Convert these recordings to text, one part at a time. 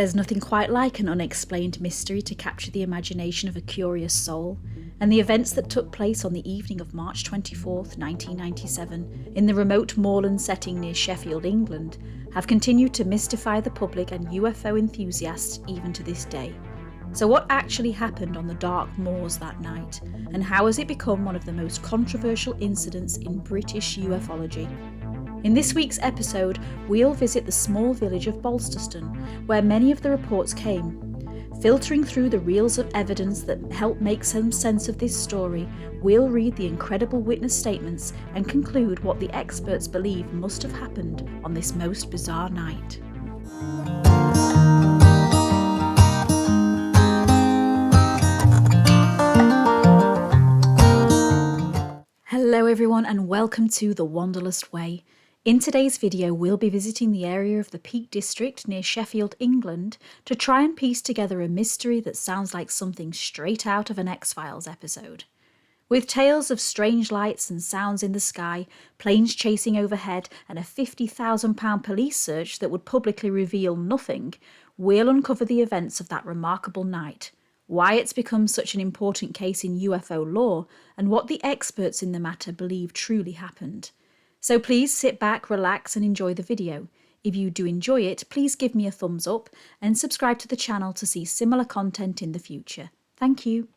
There's nothing quite like an unexplained mystery to capture the imagination of a curious soul, and the events that took place on the evening of March 24th, 1997, in the remote moorland setting near Sheffield, England, have continued to mystify the public and UFO enthusiasts even to this day. So what actually happened on the dark moors that night, and how has it become one of the most controversial incidents in British ufology? In this week's episode, we'll visit the small village of Bolsterston, where many of the reports came. Filtering through the reels of evidence that help make some sense of this story, we'll read the incredible witness statements and conclude what the experts believe must have happened on this most bizarre night. Hello everyone and welcome to The Wanderlust Way. In today's video, we'll be visiting the area of the Peak District near Sheffield, England, to try and piece together a mystery that sounds like something straight out of an X-Files episode. With tales of strange lights and sounds in the sky, planes chasing overhead, and a £50,000 police search that would publicly reveal nothing, we'll uncover the events of that remarkable night, why it's become such an important case in UFO lore, and what the experts in the matter believe truly happened. So please sit back, relax and enjoy the video. If you do enjoy it, please give me a thumbs up and subscribe to the channel to see similar content in the future. Thank you.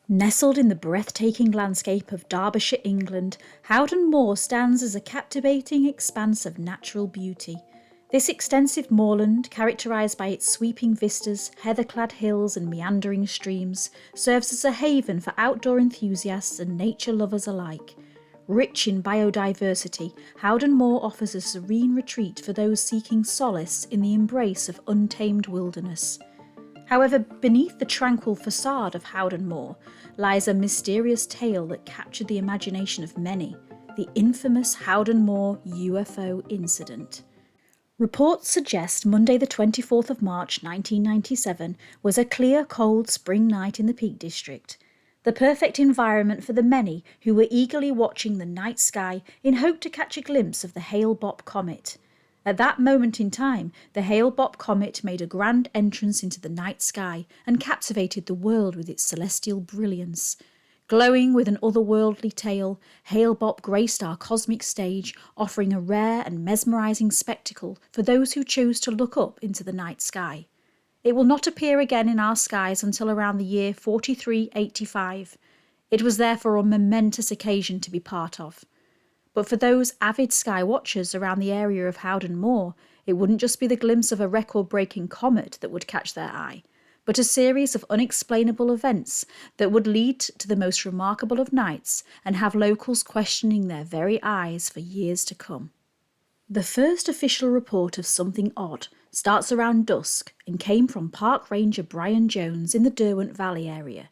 Nestled in the breathtaking landscape of Derbyshire, England, Howden Moor stands as a captivating expanse of natural beauty. This extensive moorland, characterised by its sweeping vistas, heather-clad hills and meandering streams, serves as a haven for outdoor enthusiasts and nature lovers alike. Rich in biodiversity, Howden Moor offers a serene retreat for those seeking solace in the embrace of untamed wilderness. However, beneath the tranquil facade of Howden Moor lies a mysterious tale that captured the imagination of many, the infamous Howden Moor UFO incident. Reports suggest Monday the 24th of March 1997 was a clear, cold spring night in the Peak District. The perfect environment for the many who were eagerly watching the night sky in hope to catch a glimpse of the Hale-Bopp comet. At that moment in time, the Hale-Bopp comet made a grand entrance into the night sky and captivated the world with its celestial brilliance. Glowing with an otherworldly tale, Hale-Bopp graced our cosmic stage, offering a rare and mesmerising spectacle for those who chose to look up into the night sky. It will not appear again in our skies until around the year 4385. It was therefore a momentous occasion to be part of. But for those avid sky watchers around the area of Howden Moor, it wouldn't just be the glimpse of a record-breaking comet that would catch their eye, but a series of unexplainable events that would lead to the most remarkable of nights and have locals questioning their very eyes for years to come. The first official report of something odd starts around dusk and came from Park Ranger Brian Jones in the Derwent Valley area.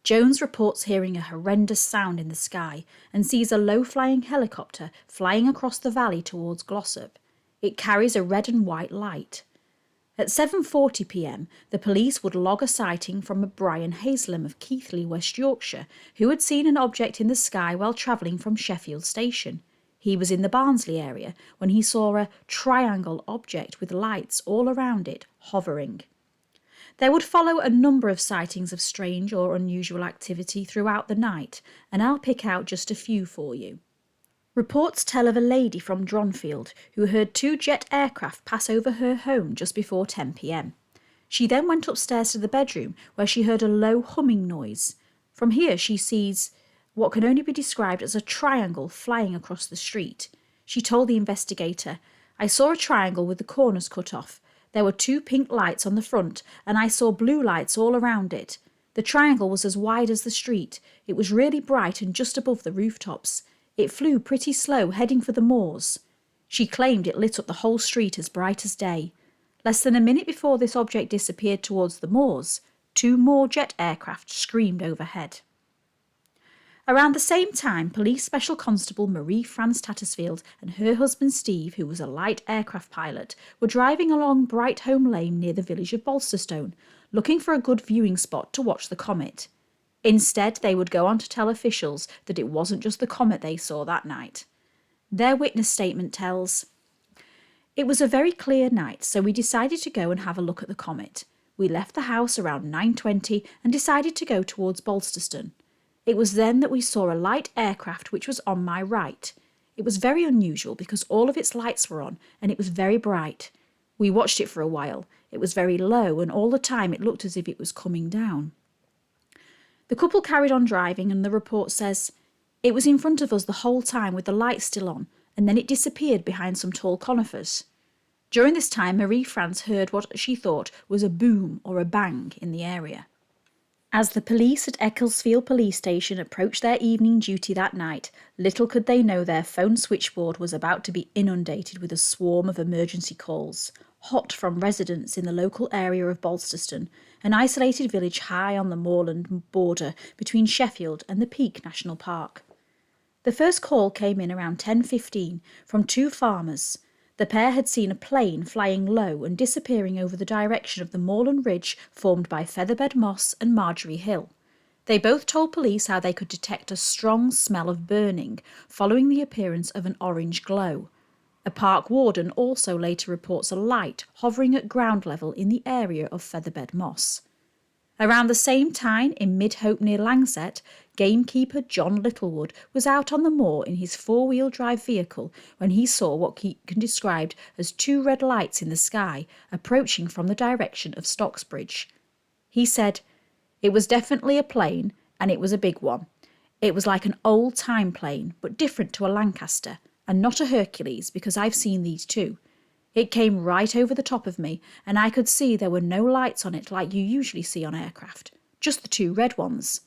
Jones reports hearing a horrendous sound in the sky and sees a low-flying helicopter flying across the valley towards Glossop. It carries a red and white light. At 7:40 p.m, the police would log a sighting from a Brian Haslam of Keighley, West Yorkshire, who had seen an object in the sky while travelling from Sheffield station. He was in the Barnsley area when he saw a triangle object with lights all around it, hovering. There would follow a number of sightings of strange or unusual activity throughout the night, and I'll pick out just a few for you. Reports tell of a lady from Dronfield who heard two jet aircraft pass over her home just before 10 p.m. She then went upstairs to the bedroom where she heard a low humming noise. From here she sees what can only be described as a triangle flying across the street. She told the investigator, "I saw a triangle with the corners cut off. There were two pink lights on the front and I saw blue lights all around it. The triangle was as wide as the street. It was really bright and just above the rooftops. It flew pretty slow, heading for the moors." She claimed it lit up the whole street as bright as day. Less than a minute before this object disappeared towards the moors, two more jet aircraft screamed overhead. Around the same time, Police Special Constable Marie France Tattersfield and her husband Steve, who was a light aircraft pilot, were driving along Brightholme Lane near the village of Bolsterston, looking for a good viewing spot to watch the comet. Instead, they would go on to tell officials that it wasn't just the comet they saw that night. Their witness statement tells, It was a very clear night, so we decided to go and have a look at the comet. We left the house around 9:20 and decided to go towards Bolsterston. It was then that we saw a light aircraft which was on my right. It was very unusual because all of its lights were on and it was very bright. We watched it for a while. It was very low and all the time it looked as if it was coming down. The couple carried on driving and the report says, "It was in front of us the whole time with the lights still on, and then it disappeared behind some tall conifers." During this time, Marie-France heard what she thought was a boom or a bang in the area. As the police at Ecclesfield police station approached their evening duty that night, little could they know their phone switchboard was about to be inundated with a swarm of emergency calls, hot from residents in the local area of Bolsterston, an isolated village high on the moorland border between Sheffield and the Peak National Park. The first call came in around 10:15 from two farmers. The pair had seen a plane flying low and disappearing over the direction of the moorland ridge formed by Featherbed Moss and Margery Hill. They both told police how they could detect a strong smell of burning following the appearance of an orange glow. A park warden also later reports a light hovering at ground level in the area of Featherbed Moss. Around the same time, in Mid-Hope near Langsett, gamekeeper John Littlewood was out on the moor in his four-wheel drive vehicle when he saw what he described as two red lights in the sky approaching from the direction of Stocksbridge. He said, "It was definitely a plane, and it was a big one. It was like an old-time plane, but different to a Lancaster, and not a Hercules, because I've seen these too. It came right over the top of me, and I could see there were no lights on it like you usually see on aircraft, just the two red ones.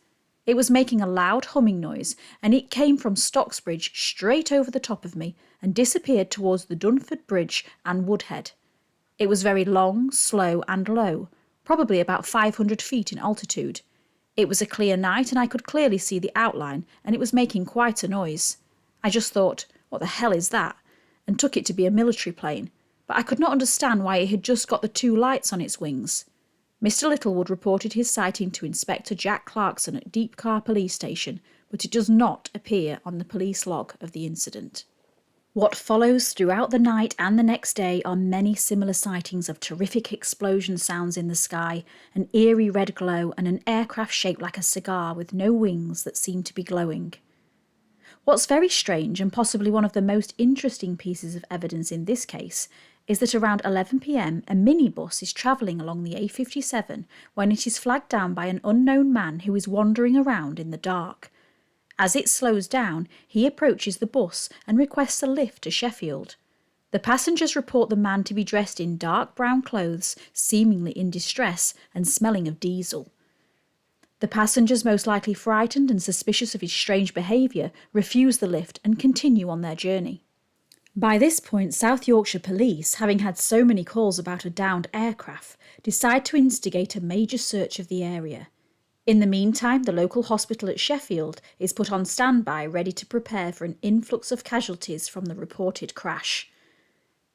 It was making a loud humming noise, and it came from Stocksbridge straight over the top of me and disappeared towards the Dunford Bridge and Woodhead. It was very long, slow and low, probably about 500 feet in altitude. It was a clear night and I could clearly see the outline, and it was making quite a noise. I just thought, what the hell is that? And took it to be a military plane, but I could not understand why it had just got the two lights on its wings." Mr. Littlewood reported his sighting to Inspector Jack Clarkson at Deepcar Police Station, but it does not appear on the police log of the incident. What follows throughout the night and the next day are many similar sightings of terrific explosion sounds in the sky, an eerie red glow, and an aircraft shaped like a cigar with no wings that seemed to be glowing. What's very strange, and possibly one of the most interesting pieces of evidence in this case, is that around 11 p.m. a minibus is travelling along the A57 when it is flagged down by an unknown man who is wandering around in the dark. As it slows down, he approaches the bus and requests a lift to Sheffield. The passengers report the man to be dressed in dark brown clothes, seemingly in distress and smelling of diesel. The passengers, most likely frightened and suspicious of his strange behaviour, refuse the lift and continue on their journey. By this point, South Yorkshire Police, having had so many calls about a downed aircraft, decide to instigate a major search of the area. In the meantime, the local hospital at Sheffield is put on standby, ready to prepare for an influx of casualties from the reported crash.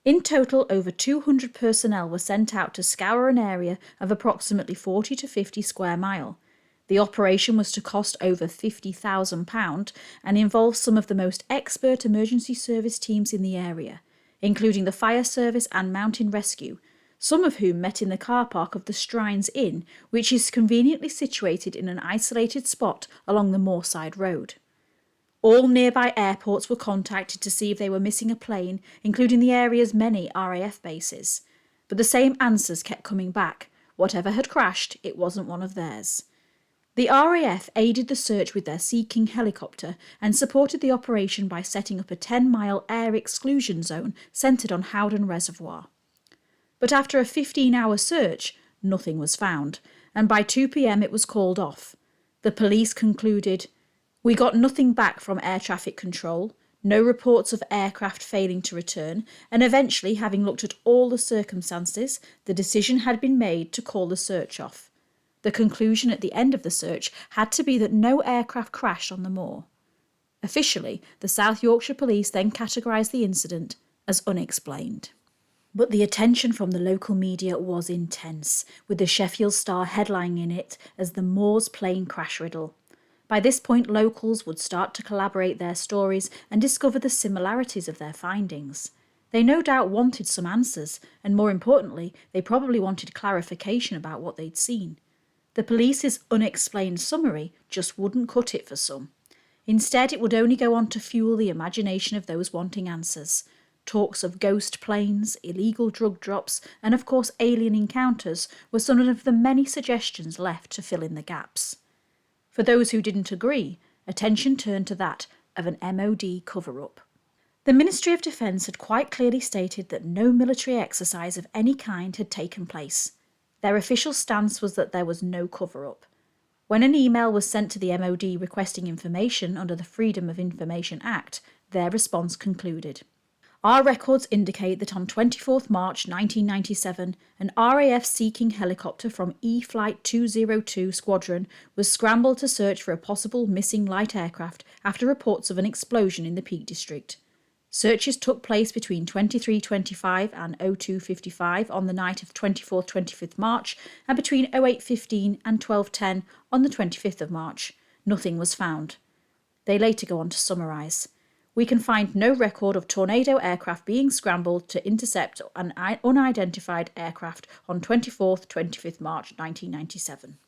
In total, over 200 personnel were sent out to scour an area of approximately 40 to 50 square mile. The operation was to cost over £50,000 and involved some of the most expert emergency service teams in the area, including the fire service and mountain rescue, some of whom met in the car park of the Strines Inn, which is conveniently situated in an isolated spot along the Moorside Road. All nearby airports were contacted to see if they were missing a plane, including the area's many RAF bases. But the same answers kept coming back. Whatever had crashed, it wasn't one of theirs. The RAF aided the search with their Sea King helicopter and supported the operation by setting up a 10-mile air exclusion zone centred on Howden Reservoir. But after a 15-hour search, nothing was found, and by 2 p.m. it was called off. The police concluded, "We got nothing back from air traffic control, no reports of aircraft failing to return, and eventually, having looked at all the circumstances, the decision had been made to call the search off." The conclusion at the end of the search had to be that no aircraft crashed on the moor. Officially, the South Yorkshire Police then categorised the incident as unexplained. But the attention from the local media was intense, with the Sheffield Star headlining it as the Moors plane crash riddle. By this point, locals would start to collaborate their stories and discover the similarities of their findings. They no doubt wanted some answers, and more importantly, they probably wanted clarification about what they'd seen. The police's unexplained summary just wouldn't cut it for some. Instead, it would only go on to fuel the imagination of those wanting answers. Talks of ghost planes, illegal drug drops, and of course alien encounters were some of the many suggestions left to fill in the gaps. For those who didn't agree, attention turned to that of an MOD cover-up. The Ministry of Defence had quite clearly stated that no military exercise of any kind had taken place. Their official stance was that there was no cover-up. When an email was sent to the MOD requesting information under the Freedom of Information Act, their response concluded. Our records indicate that on 24th March 1997, an RAF Sea-King helicopter from E-Flight 202 Squadron was scrambled to search for a possible missing light aircraft after reports of an explosion in the Peak District. Searches took place between 23:25 and 02:55 on the night of 24th-25th March and between 08:15 and 12:10 on the 25th of March. Nothing was found. They later go on to summarise. We can find no record of Tornado aircraft being scrambled to intercept an unidentified aircraft on 24th-25th March 1997.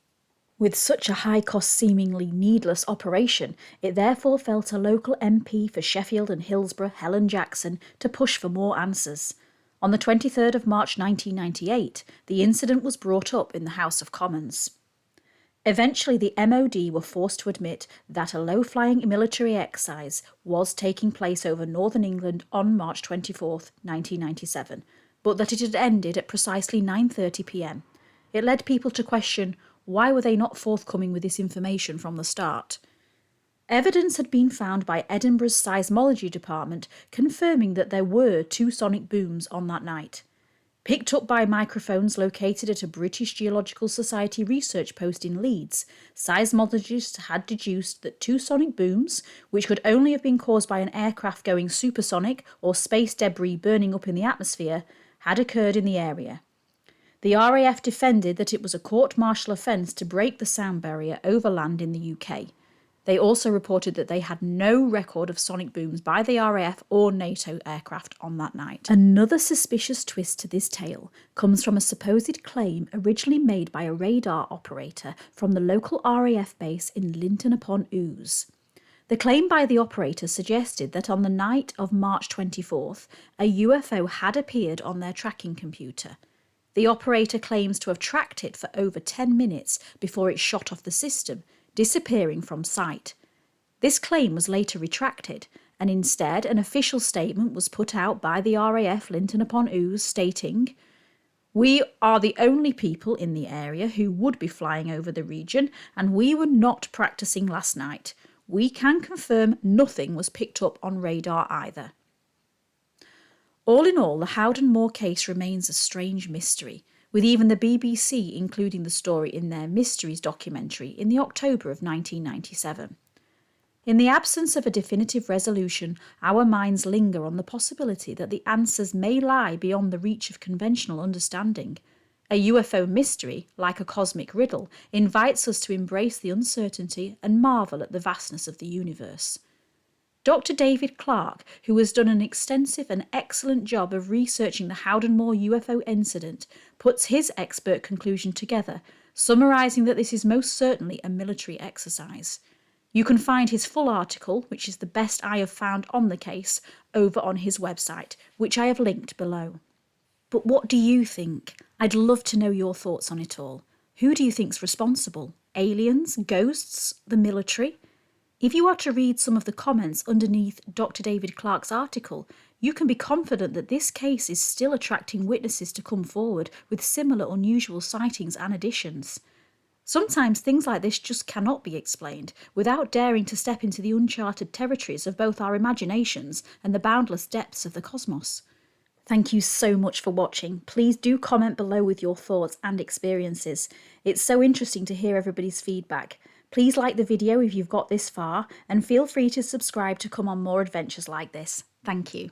With such a high-cost, seemingly needless operation, it therefore fell to local MP for Sheffield and Hillsborough, Helen Jackson, to push for more answers. On the 23rd of March 1998, the incident was brought up in the House of Commons. Eventually, the MOD were forced to admit that a low-flying military exercise was taking place over northern England on March 24th, 1997, but that it had ended at precisely 9:30 p.m. It led people to question, why were they not forthcoming with this information from the start? Evidence had been found by Edinburgh's seismology department confirming that there were 2 sonic booms on that night. Picked up by microphones located at a British Geological Society research post in Leeds, seismologists had deduced that 2 sonic booms, which could only have been caused by an aircraft going supersonic or space debris burning up in the atmosphere, had occurred in the area. The RAF defended that it was a court-martial offence to break the sound barrier over land in the UK. They also reported that they had no record of sonic booms by the RAF or NATO aircraft on that night. Another suspicious twist to this tale comes from a supposed claim originally made by a radar operator from the local RAF base in Linton-upon-Ouse. The claim by the operator suggested that on the night of March 24th, a UFO had appeared on their tracking computer. The operator claims to have tracked it for over 10 minutes before it shot off the system, disappearing from sight. This claim was later retracted, and instead an official statement was put out by the RAF Linton-upon-Ouse stating, "We are the only people in the area who would be flying over the region, and we were not practicing last night. We can confirm nothing was picked up on radar either." All in all, the Howden Moor case remains a strange mystery, with even the BBC including the story in their Mysteries documentary in the October of 1997. In the absence of a definitive resolution, our minds linger on the possibility that the answers may lie beyond the reach of conventional understanding. A UFO mystery, like a cosmic riddle, invites us to embrace the uncertainty and marvel at the vastness of the universe. Dr. David Clarke, who has done an extensive and excellent job of researching the Howden Moor UFO incident, puts his expert conclusion together, summarising that this is most certainly a military exercise. You can find his full article, which is the best I have found on the case, over on his website, which I have linked below. But what do you think? I'd love to know your thoughts on it all. Who do you think's responsible? Aliens? Ghosts? The military? If you are to read some of the comments underneath Dr. David Clarke's article, you can be confident that this case is still attracting witnesses to come forward with similar unusual sightings and additions. Sometimes things like this just cannot be explained without daring to step into the uncharted territories of both our imaginations and the boundless depths of the cosmos. Thank you so much for watching. Please do comment below with your thoughts and experiences. It's so interesting to hear everybody's feedback. Please like the video if you've got this far, and feel free to subscribe to come on more adventures like this. Thank you.